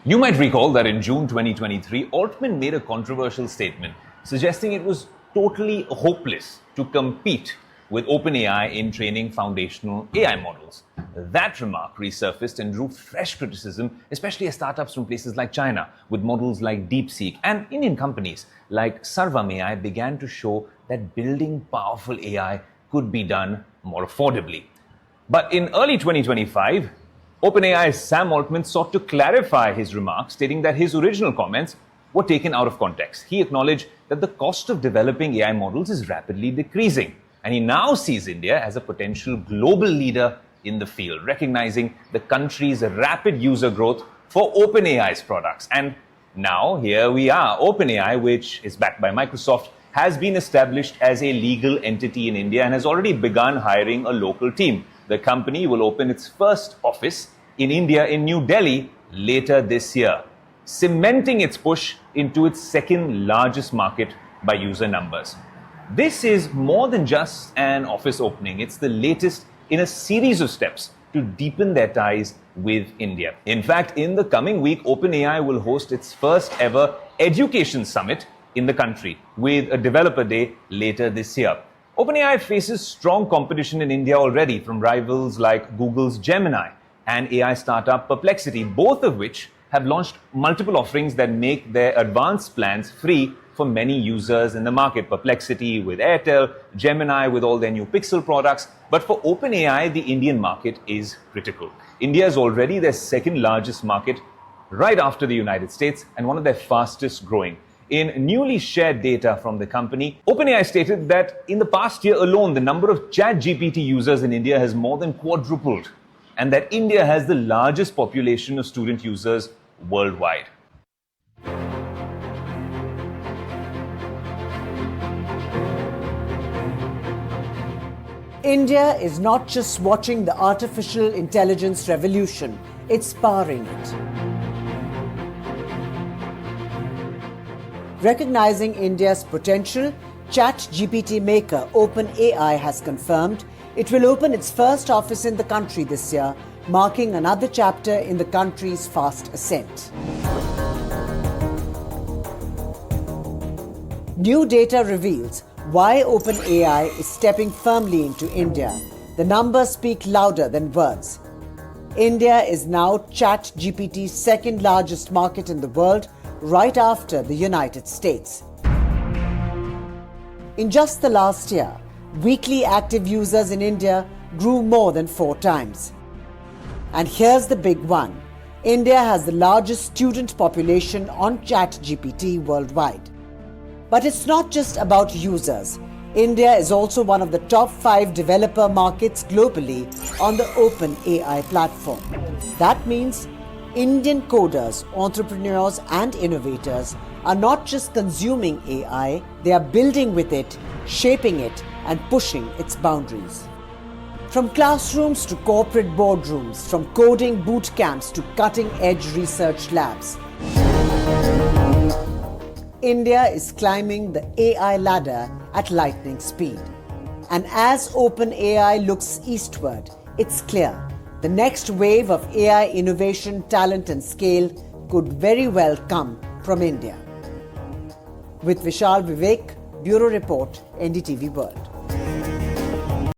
You might recall that in June 2023, Altman made a controversial statement suggesting it was totally hopeless to compete with OpenAI in training foundational AI models. That remark resurfaced and drew fresh criticism, especially as startups from places like China, with models like DeepSeek, and Indian companies like Sarvam AI began to show that building powerful AI could be done more affordably. But in early 2025, OpenAI's Sam Altman sought to clarify his remarks, stating that his original comments were taken out of context. He acknowledged that the cost of developing AI models is rapidly decreasing, and he now sees India as a potential global leader in the field, recognizing the country's rapid user growth for OpenAI's products. And now here we are. OpenAI, which is backed by Microsoft, has been established as a legal entity in India and has already begun hiring a local team. The company will open its first office in India in New Delhi later this year, cementing its push into its second largest market by user numbers. This is more than just an office opening. It's the latest in a series of steps to deepen their ties with India. In fact, in the coming week, OpenAI will host its first ever education summit in the country with a developer day later this year. OpenAI faces strong competition in India already from rivals like Google's Gemini and AI startup Perplexity, both of which have launched multiple offerings that make their advanced plans free for many users in the market. Perplexity with Airtel, Gemini with all their new Pixel products. But for OpenAI, the Indian market is critical. India is already their second largest market, right after the United States, and one of their fastest growing. In newly shared data from the company, OpenAI stated that in the past year alone, the number of ChatGPT users in India has more than quadrupled, and that India has the largest population of student users worldwide. India is not just watching the artificial intelligence revolution, it's powering it. Recognizing India's potential, ChatGPT maker OpenAI has confirmed it will open its first office in the country this year, marking another chapter in the country's fast ascent. New data reveals why OpenAI is stepping firmly into India. The numbers speak louder than words. India is now ChatGPT's second largest market in the world, right after the United States. In just the last year, weekly active users in India grew more than 4 times. And here's the big one. India has the largest student population on ChatGPT worldwide. But it's not just about users. India is also one of the top 5 developer markets globally on the OpenAI platform. That means Indian coders, entrepreneurs, and innovators are not just consuming AI, they are building with it, shaping it, and pushing its boundaries. From classrooms to corporate boardrooms, from coding boot camps to cutting-edge research labs, India is climbing the AI ladder at lightning speed. And as OpenAI looks eastward, it's clear the next wave of AI innovation, talent, and scale could very well come from India. With Vishal Vivek, Bureau Report, NDTV World.